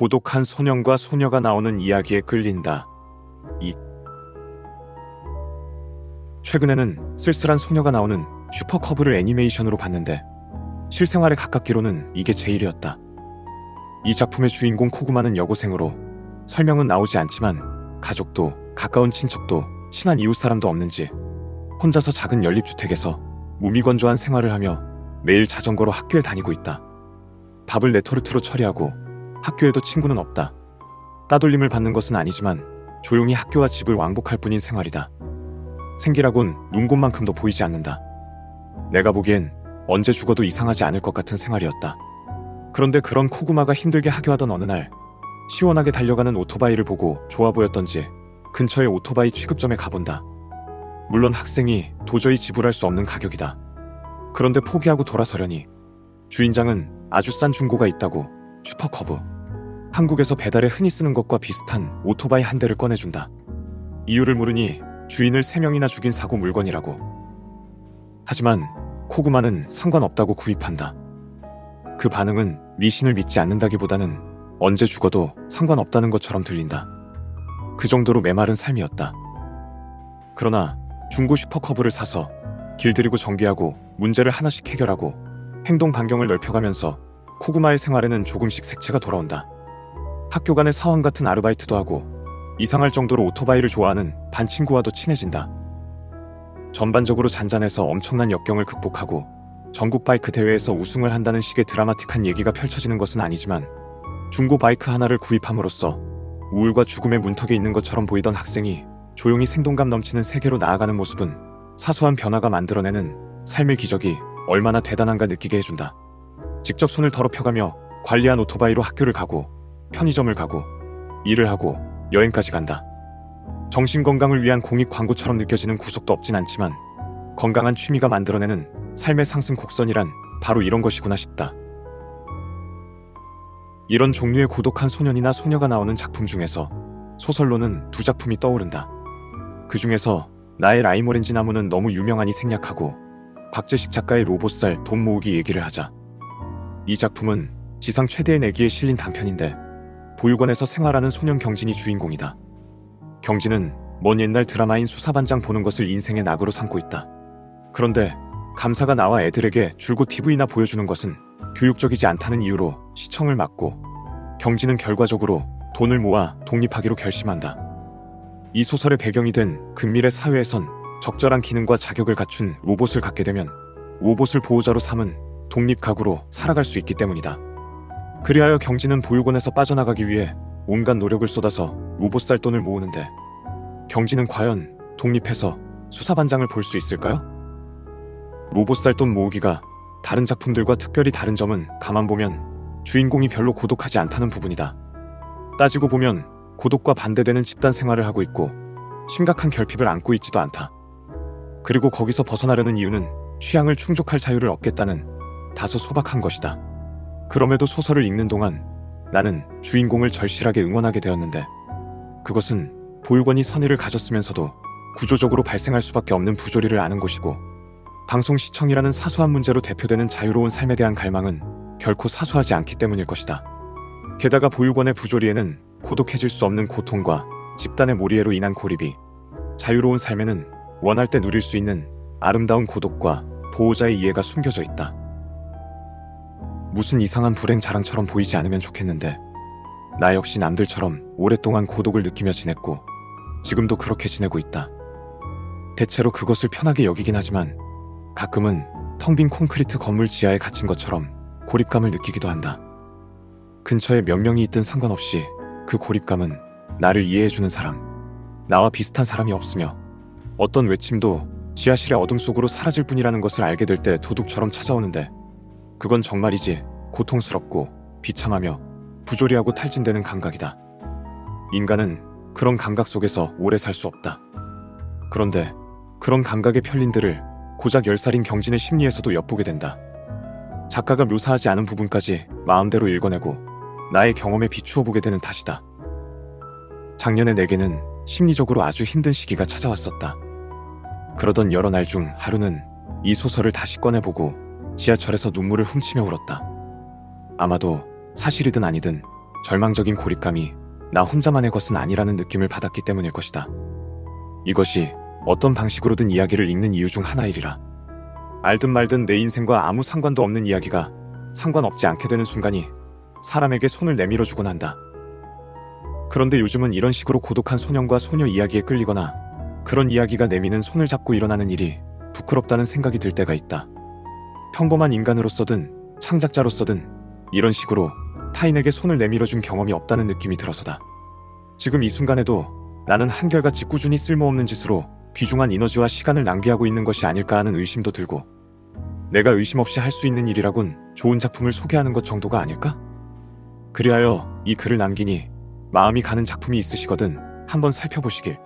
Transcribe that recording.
고독한 소년과 소녀가 나오는 이야기에 끌린다. 최근에는 쓸쓸한 소녀가 나오는 슈퍼커브를 애니메이션으로 봤는데 실생활에 가깝기로는 이게 제일이었다. 이 작품의 주인공 코구마는 여고생으로 설명은 나오지 않지만 가족도 가까운 친척도 친한 이웃사람도 없는지 혼자서 작은 연립주택에서 무미건조한 생활을 하며 매일 자전거로 학교에 다니고 있다. 밥을 레토르트로 처리하고 학교에도 친구는 없다. 따돌림을 받는 것은 아니지만 조용히 학교와 집을 왕복할 뿐인 생활이다. 생기라곤 눈곱만큼도 보이지 않는다. 내가 보기엔 언제 죽어도 이상하지 않을 것 같은 생활이었다. 그런데 그런 코구마가 힘들게 하교하던 어느 날 시원하게 달려가는 오토바이를 보고 좋아 보였던지 근처의 오토바이 취급점에 가본다. 물론 학생이 도저히 지불할 수 없는 가격이다. 그런데 포기하고 돌아서려니 주인장은 아주 싼 중고가 있다고 슈퍼커브, 한국에서 배달에 흔히 쓰는 것과 비슷한 오토바이 한 대를 꺼내준다. 이유를 물으니 주인을 3명이나 죽인 사고 물건이라고. 하지만 코구마는 상관없다고 구입한다. 그 반응은 미신을 믿지 않는다기보다는 언제 죽어도 상관없다는 것처럼 들린다. 그 정도로 메마른 삶이었다. 그러나 중고 슈퍼커브를 사서 길들이고 정비하고 문제를 하나씩 해결하고 행동 반경을 넓혀가면서 코구마의 생활에는 조금씩 색채가 돌아온다. 학교 간의 사원 같은 아르바이트도 하고 이상할 정도로 오토바이를 좋아하는 반 친구와도 친해진다. 전반적으로 잔잔해서 엄청난 역경을 극복하고 전국 바이크 대회에서 우승을 한다는 식의 드라마틱한 얘기가 펼쳐지는 것은 아니지만 중고 바이크 하나를 구입함으로써 우울과 죽음의 문턱에 있는 것처럼 보이던 학생이 조용히 생동감 넘치는 세계로 나아가는 모습은 사소한 변화가 만들어내는 삶의 기적이 얼마나 대단한가 느끼게 해준다. 직접 손을 더럽혀가며 관리한 오토바이로 학교를 가고 편의점을 가고 일을 하고 여행까지 간다. 정신건강을 위한 공익 광고처럼 느껴지는 구속도 없진 않지만 건강한 취미가 만들어내는 삶의 상승 곡선이란 바로 이런 것이구나 싶다. 이런 종류의 고독한 소년이나 소녀가 나오는 작품 중에서 소설로는 2작품이 떠오른다. 그 중에서 나의 라임오렌지 나무는 너무 유명하니 생략하고 박재식 작가의 로봇살 돈 모으기 얘기를 하자. 이 작품은 지상 최대의 내기에 실린 단편인데 보육원에서 생활하는 소년 경진이 주인공이다. 경진은 먼 옛날 드라마인 수사반장 보는 것을 인생의 낙으로 삼고 있다. 그런데 감사가 나와 애들에게 줄곧 TV나 보여주는 것은 교육적이지 않다는 이유로 시청을 막고 경진은 결과적으로 돈을 모아 독립하기로 결심한다. 이 소설의 배경이 된 근밀의 사회에선 적절한 기능과 자격을 갖춘 로봇을 갖게 되면 로봇을 보호자로 삼은 독립가구로 살아갈 수 있기 때문이다. 그리하여 경진은 보육원에서 빠져나가기 위해 온갖 노력을 쏟아서 로봇 살 돈을 모으는데 경진은 과연 독립해서 수사반장을 볼 수 있을까요? 로봇 살 돈 모으기가 다른 작품들과 특별히 다른 점은 가만 보면 주인공이 별로 고독하지 않다는 부분이다. 따지고 보면 고독과 반대되는 집단 생활을 하고 있고 심각한 결핍을 안고 있지도 않다. 그리고 거기서 벗어나려는 이유는 취향을 충족할 자유를 얻겠다는 다소 소박한 것이다. 그럼에도 소설을 읽는 동안 나는 주인공을 절실하게 응원하게 되었는데 그것은 보육원이 선의를 가졌으면서도 구조적으로 발생할 수밖에 없는 부조리를 아는 곳이고 방송 시청이라는 사소한 문제로 대표되는 자유로운 삶에 대한 갈망은 결코 사소하지 않기 때문일 것이다. 게다가 보육원의 부조리에는 고독해질 수 없는 고통과 집단의 몰이해로 인한 고립이, 자유로운 삶에는 원할 때 누릴 수 있는 아름다운 고독과 보호자의 이해가 숨겨져 있다. 무슨 이상한 불행 자랑처럼 보이지 않으면 좋겠는데 나 역시 남들처럼 오랫동안 고독을 느끼며 지냈고 지금도 그렇게 지내고 있다. 대체로 그것을 편하게 여기긴 하지만 가끔은 텅 빈 콘크리트 건물 지하에 갇힌 것처럼 고립감을 느끼기도 한다. 근처에 몇 명이 있든 상관없이 그 고립감은 나를 이해해주는 사람, 나와 비슷한 사람이 없으며 어떤 외침도 지하실의 어둠 속으로 사라질 뿐이라는 것을 알게 될 때 도둑처럼 찾아오는데 그건 정말이지 고통스럽고 비참하며 부조리하고 탈진되는 감각이다. 인간은 그런 감각 속에서 오래 살 수 없다. 그런데 그런 감각의 편린들을 고작 10살인 경진의 심리에서도 엿보게 된다. 작가가 묘사하지 않은 부분까지 마음대로 읽어내고 나의 경험에 비추어 보게 되는 탓이다. 작년에 내게는 심리적으로 아주 힘든 시기가 찾아왔었다. 그러던 여러 날 중 하루는 이 소설을 다시 꺼내보고 지하철에서 눈물을 훔치며 울었다. 아마도 사실이든 아니든 절망적인 고립감이 나 혼자만의 것은 아니라는 느낌을 받았기 때문일 것이다. 이것이 어떤 방식으로든 이야기를 읽는 이유 중 하나이리라. 알든 말든 내 인생과 아무 상관도 없는 이야기가 상관없지 않게 되는 순간이 사람에게 손을 내밀어 주곤 한다. 그런데 요즘은 이런 식으로 고독한 소년과 소녀 이야기에 끌리거나 그런 이야기가 내미는 손을 잡고 일어나는 일이 부끄럽다는 생각이 들 때가 있다. 평범한 인간으로서든 창작자로서든 이런 식으로 타인에게 손을 내밀어준 경험이 없다는 느낌이 들어서다. 지금 이 순간에도 나는 한결같이 꾸준히 쓸모없는 짓으로 귀중한 에너지와 시간을 낭비하고 있는 것이 아닐까 하는 의심도 들고, 내가 의심 없이 할 수 있는 일이라곤 좋은 작품을 소개하는 것 정도가 아닐까? 그리하여 이 글을 남기니 마음이 가는 작품이 있으시거든 한번 살펴보시길.